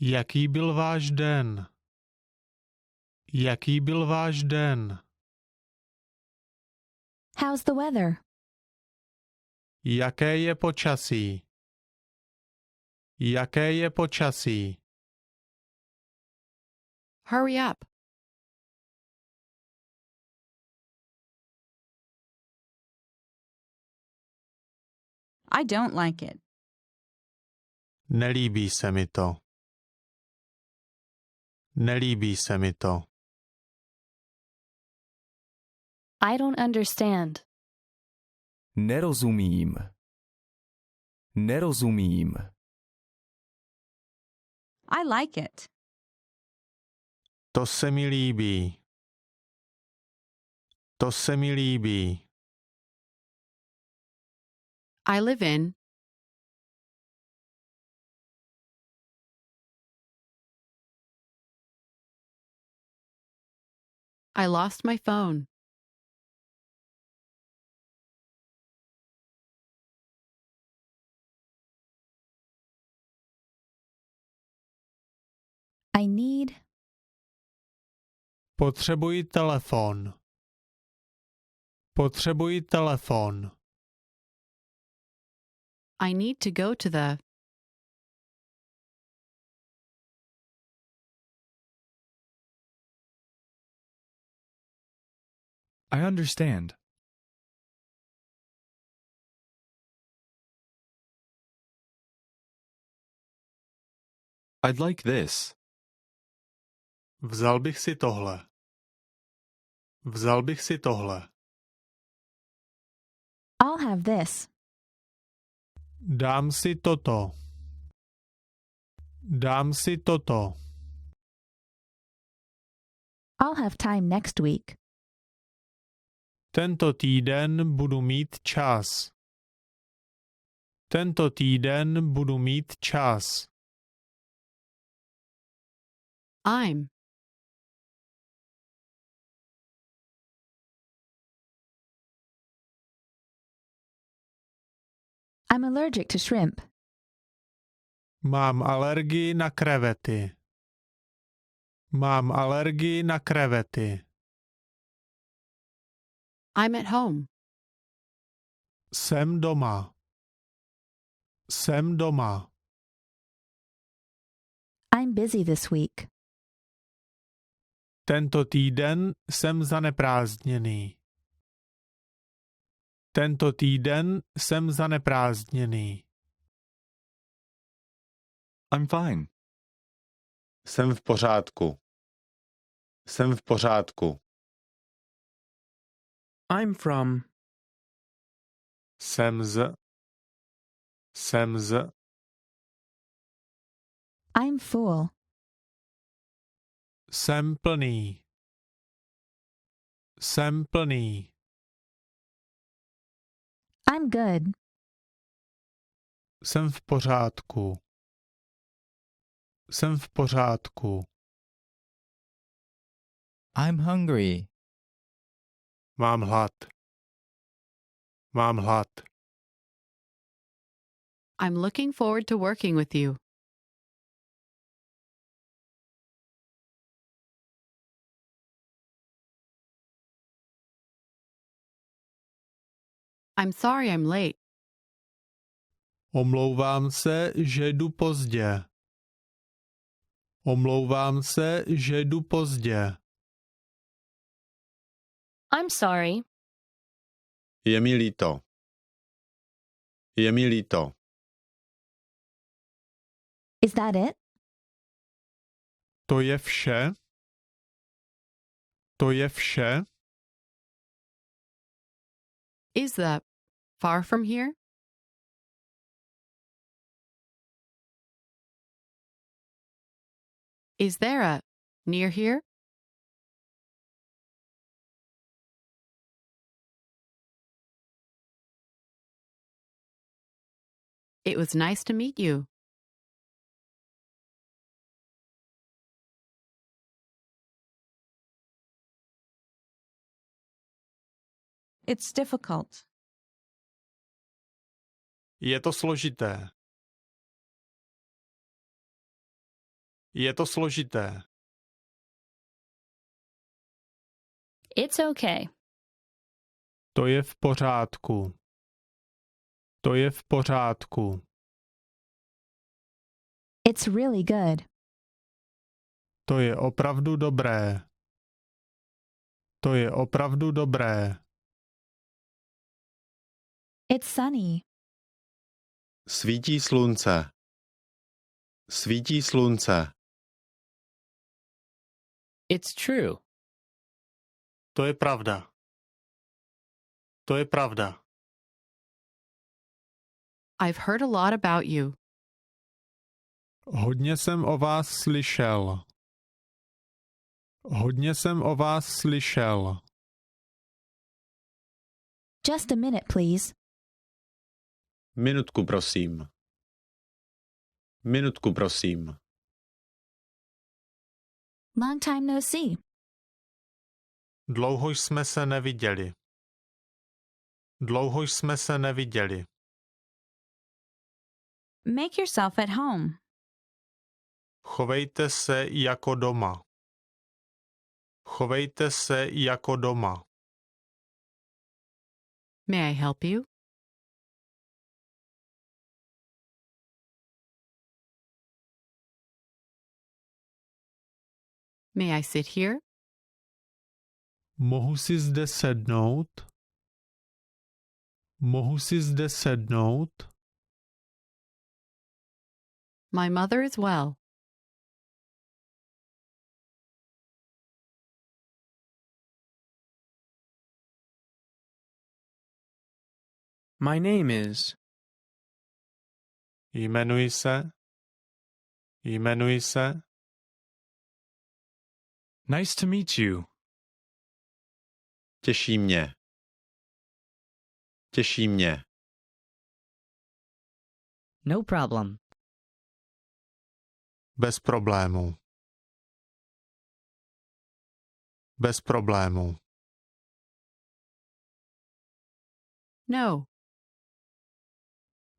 Speaker 4: Jaký byl váš den? Jaký byl váš den?
Speaker 3: How's the weather?
Speaker 4: Jaké je počasí? Jaké je počasí?
Speaker 8: Hurry up.
Speaker 7: I don't like it.
Speaker 4: Nelíbí se mi to. Nelíbí se mi to.
Speaker 1: I don't understand.
Speaker 5: Nerozumím. Nerozumím.
Speaker 7: I like it.
Speaker 4: To se mi líbí. To se mi líbí.
Speaker 8: I live in. I lost my phone.
Speaker 3: I need.
Speaker 4: Potřebuji telefon. Potřebuji telefon.
Speaker 8: I need to go to the.
Speaker 5: I understand. I'd like this.
Speaker 4: Vzal bych si tohle. Vzal bych si tohle.
Speaker 3: I'll have this.
Speaker 4: Dám si toto. Dám si toto.
Speaker 3: I'll have time next week.
Speaker 4: Tento týden budu mít čas. Tento týden budu mít čas.
Speaker 8: I'm.
Speaker 3: I'm allergic to shrimp.
Speaker 4: Mám alergii na krevety. Mám alergii na krevety.
Speaker 8: I'm at home.
Speaker 4: Jsem doma. Jsem doma.
Speaker 3: I'm busy this week.
Speaker 4: Tento týden jsem zaneprázdněný. Tento týden jsem zaneprázdněný.
Speaker 5: I'm fine.
Speaker 6: Jsem v pořádku. Jsem v pořádku.
Speaker 10: I'm from.
Speaker 4: Jsem z. Jsem z.
Speaker 3: I'm full.
Speaker 4: Jsem plný. Jsem plný.
Speaker 3: I'm good.
Speaker 4: Jsem v pořádku. Jsem v pořádku.
Speaker 10: I'm hungry.
Speaker 4: Mám hlad. Mám hlad.
Speaker 8: I'm looking forward to working with you. I'm sorry I'm late.
Speaker 4: Omlouvám se, že jdu pozdě. Omlouvám se, že jdu pozdě.
Speaker 1: I'm sorry.
Speaker 6: Je mi líto. Je mi líto.
Speaker 3: Is that it?
Speaker 4: To je vše? To je vše?
Speaker 8: Is the far from here? Is there a near here? It was nice to meet you.
Speaker 7: It's difficult.
Speaker 4: Je to složité. Je to složité.
Speaker 1: It's okay.
Speaker 4: To je v pořádku. To je v pořádku.
Speaker 3: It's really good.
Speaker 4: To je opravdu dobré. To je opravdu dobré.
Speaker 3: It's sunny.
Speaker 6: Svítí slunce. Svítí slunce.
Speaker 11: It's true.
Speaker 4: To je pravda. To je pravda.
Speaker 8: I've heard a lot about you.
Speaker 4: Hodně jsem o vás slyšel. Hodně jsem o vás slyšel.
Speaker 3: Just a minute, please.
Speaker 6: Minutku, prosím. Minutku, prosím.
Speaker 3: Long time no see.
Speaker 4: Dlouho jsme se neviděli. Dlouho jsme se neviděli.
Speaker 7: Make yourself at home.
Speaker 4: Chovejte se jako doma. Chovejte se jako doma.
Speaker 8: May I help you? May I sit here?
Speaker 4: Mohu si zde sednout? Mohu si zde sednout?
Speaker 8: My mother is well.
Speaker 11: My name is.
Speaker 4: Jmenuji se. Jmenuji se.
Speaker 5: Nice to meet you.
Speaker 6: Těší mě. Těší mě.
Speaker 11: No problem.
Speaker 4: Bez problému. Bez problému.
Speaker 8: No.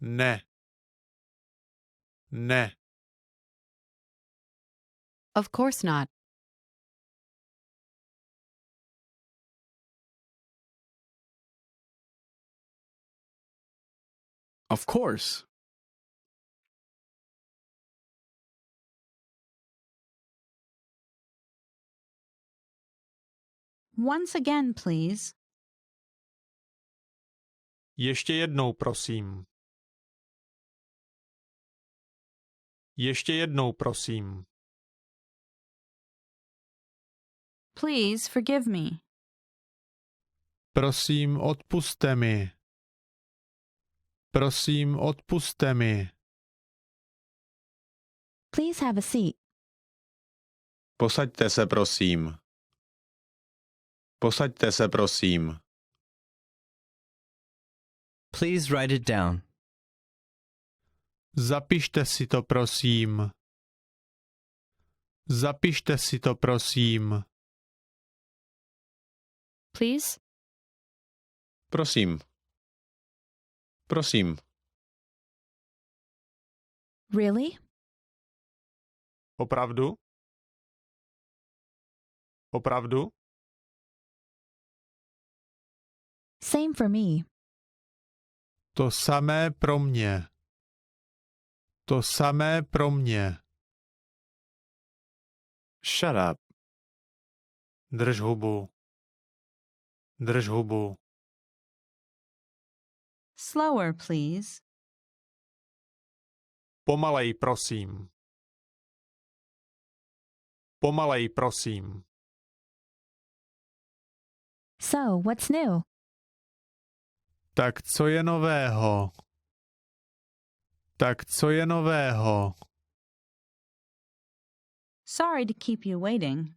Speaker 4: Ne. Ne.
Speaker 8: Of course not.
Speaker 5: Of course.
Speaker 7: Once again, please.
Speaker 4: Ještě jednou, prosím. Ještě jednou, prosím.
Speaker 7: Please forgive me.
Speaker 4: Prosím, odpusťte mi. Prosím, odpusťte mi.
Speaker 3: Please have a seat.
Speaker 6: Posaďte se, prosím. Posaďte se, prosím.
Speaker 10: Please write it down.
Speaker 4: Zapište si to, prosím. Zapište si to, prosím.
Speaker 1: Please?
Speaker 6: Prosím. Prosím.
Speaker 3: Really?
Speaker 4: Opravdu? Opravdu?
Speaker 3: Same for me.
Speaker 4: To samé pro mě. To samé pro mě.
Speaker 5: Shut up.
Speaker 4: Drž hubu. Drž hubu.
Speaker 7: Slower, please.
Speaker 4: Pomalej, prosím. Pomalej, prosím.
Speaker 3: So, what's new?
Speaker 4: Tak co je nového? Tak co je nového?
Speaker 7: Sorry to keep you waiting.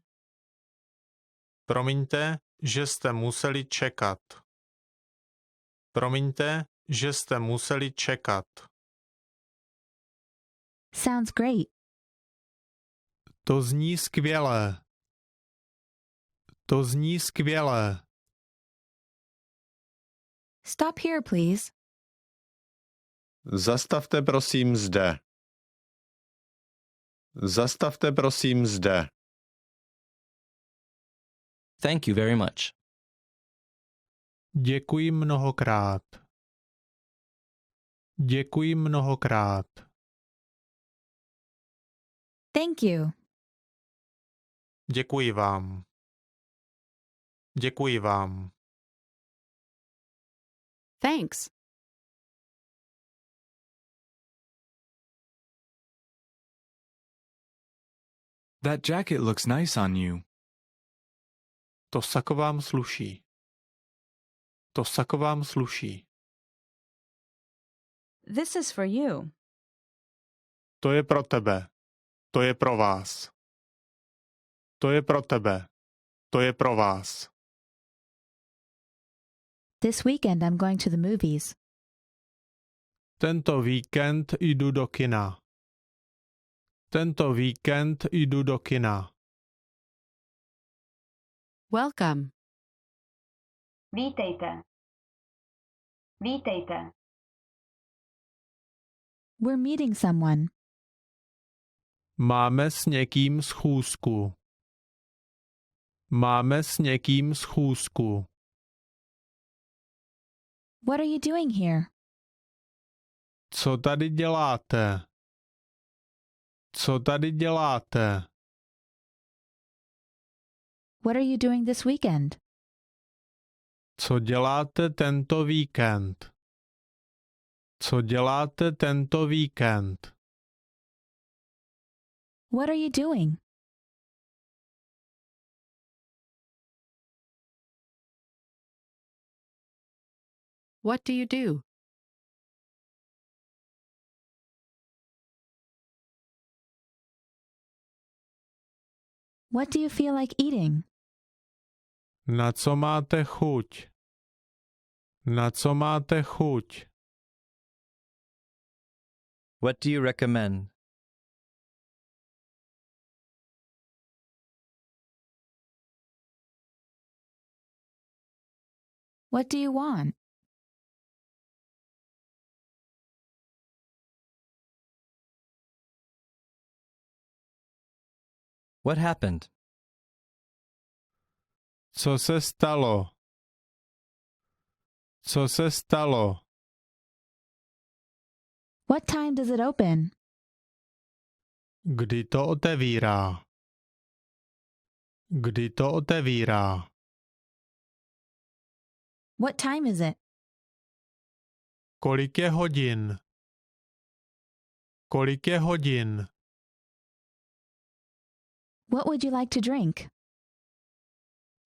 Speaker 4: Promiňte, že jste museli čekat. Promiňte, že jste museli čekat.
Speaker 3: Sounds great.
Speaker 4: To zní skvěle. To zní skvěle.
Speaker 3: Stop here, please.
Speaker 6: Zastavte prosím zde. Zastavte prosím zde.
Speaker 10: Thank you very much.
Speaker 4: Děkuji mnohokrát. Děkuji mnohokrát.
Speaker 3: Thank you.
Speaker 4: Děkuji vám. Děkuji vám.
Speaker 8: Thanks.
Speaker 5: That jacket looks nice on you.
Speaker 4: To sako vám sluší. To sako vám sluší.
Speaker 7: This is for you.
Speaker 4: To je pro tebe. To je pro vás. To je pro tebe. To je pro vás.
Speaker 3: This weekend I'm going to the movies.
Speaker 4: Tento víkend jdu do kina. Tento víkend jdu do kina.
Speaker 8: Welcome.
Speaker 9: Vítejte. Vítejte.
Speaker 3: We're meeting someone.
Speaker 4: Máme s někým schůzku. Máme s někým schůzku.
Speaker 3: What are you doing here?
Speaker 4: Co tady děláte? Co tady děláte?
Speaker 3: What are you doing this weekend?
Speaker 4: Co děláte tento víkend? Co děláte tento víkend?
Speaker 3: What are you doing?
Speaker 8: What do you do?
Speaker 3: What do you feel like eating?
Speaker 4: Na co máte chuť? Na co máte chuť?
Speaker 10: What do you recommend?
Speaker 3: What do you want?
Speaker 10: What happened?
Speaker 4: Co se stalo? Co se stalo?
Speaker 3: What time does it open?
Speaker 4: Kdy to otevírá? Kdy to otevírá?
Speaker 3: What time is it?
Speaker 4: Kolik je hodin? Kolik je hodin?
Speaker 3: What would you like to drink?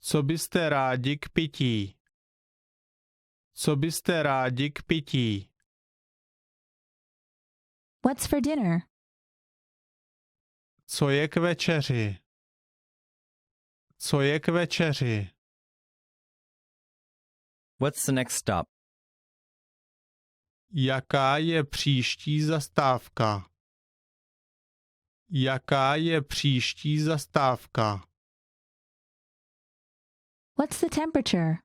Speaker 4: Co byste rádi k pití? Co byste rádi k pití?
Speaker 3: What's for dinner?
Speaker 4: Co je k večeři? Co je k večeři?
Speaker 10: What's the next stop?
Speaker 4: Jaká je příští zastávka? Jaká je příští zastávka?
Speaker 3: What's the temperature?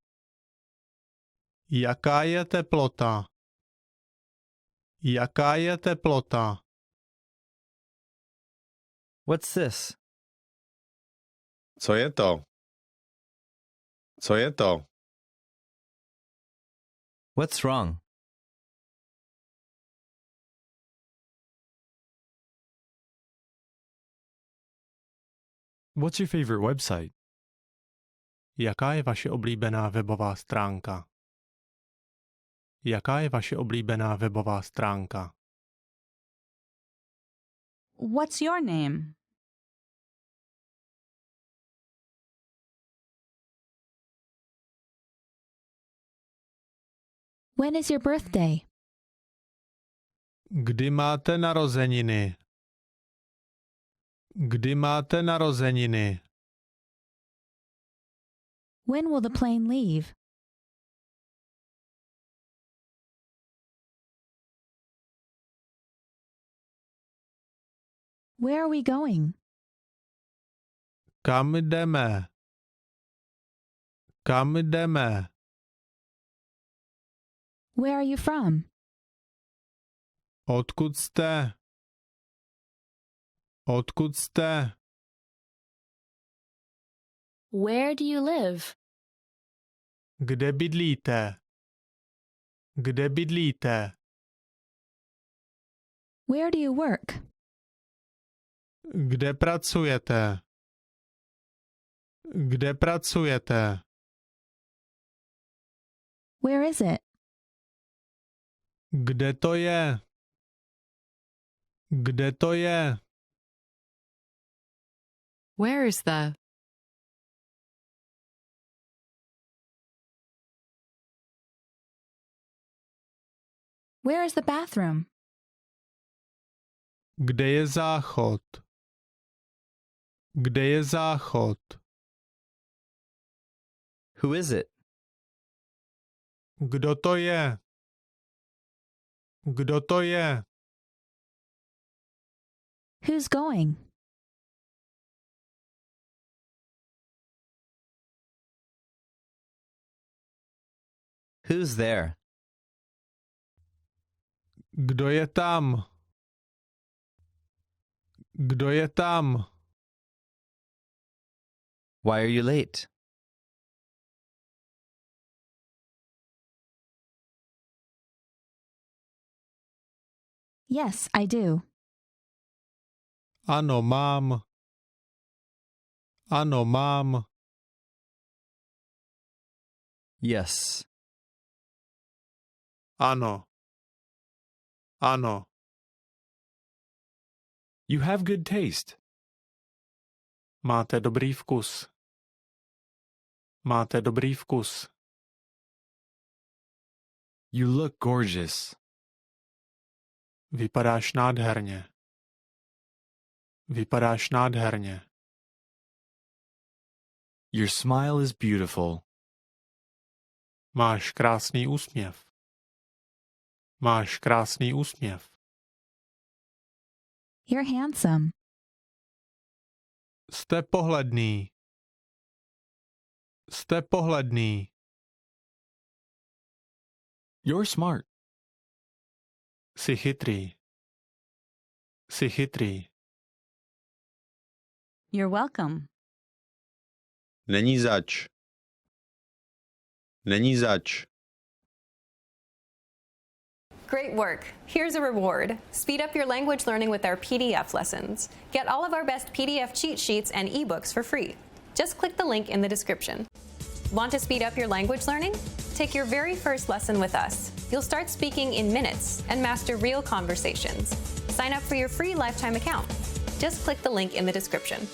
Speaker 4: Jaká je teplota? Jaká je teplota?
Speaker 10: What's this?
Speaker 6: Co je to? Co je to?
Speaker 10: What's wrong?
Speaker 5: What's your favorite website?
Speaker 4: Jaká je vaše oblíbená webová stránka? Jaká je vaše oblíbená webová stránka?
Speaker 7: What's your name?
Speaker 3: When is your birthday?
Speaker 4: Kdy máte narozeniny? Kdy máte narozeniny?
Speaker 3: When will the plane leave? Where are we going?
Speaker 4: Kam jdeme? Kam jdeme?
Speaker 3: Where are you from?
Speaker 4: Odkud jste? Odkud jste?
Speaker 1: Where do you live?
Speaker 4: Kde bydlíte? Kde bydlíte?
Speaker 3: Where do you work?
Speaker 4: Kde pracujete? Kde pracujete?
Speaker 3: Where is it?
Speaker 4: Kde to je? Kde to je?
Speaker 8: Where is the?
Speaker 3: Where is the bathroom?
Speaker 4: Kde je záchod? Kde je záchod?
Speaker 10: Who is it?
Speaker 4: Kdo to je? Kdo to je?
Speaker 3: Who's going?
Speaker 10: Who's there?
Speaker 4: Kdo je tam? Kdo je tam?
Speaker 10: Why are you late?
Speaker 3: Yes, I do.
Speaker 4: Ano, mám. Ano, mám.
Speaker 10: Yes.
Speaker 4: Ano. Ano.
Speaker 5: You have good taste.
Speaker 4: Máte dobrý vkus. Máte dobrý vkus.
Speaker 5: You look gorgeous.
Speaker 4: Vypadáš nádherně. Vypadáš nádherně.
Speaker 5: Your smile is beautiful.
Speaker 4: Máš krásný úsměv. Máš krásný úsměv.
Speaker 3: You're handsome.
Speaker 4: Jste pohledný. Jste pohledný.
Speaker 5: You're smart.
Speaker 4: Jsi chytrý. Jsi chytrý.
Speaker 7: You're welcome.
Speaker 6: Není zač. Není zač.
Speaker 2: Great work. Here's a reward. Speed up your language learning with our PDF lessons. Get all of our best PDF cheat sheets and ebooks for free. Just click the link in the description. Want to speed up your language learning? Take your very first lesson with us. You'll start speaking in minutes and master real conversations. Sign up for your free lifetime account. Just click the link in the description.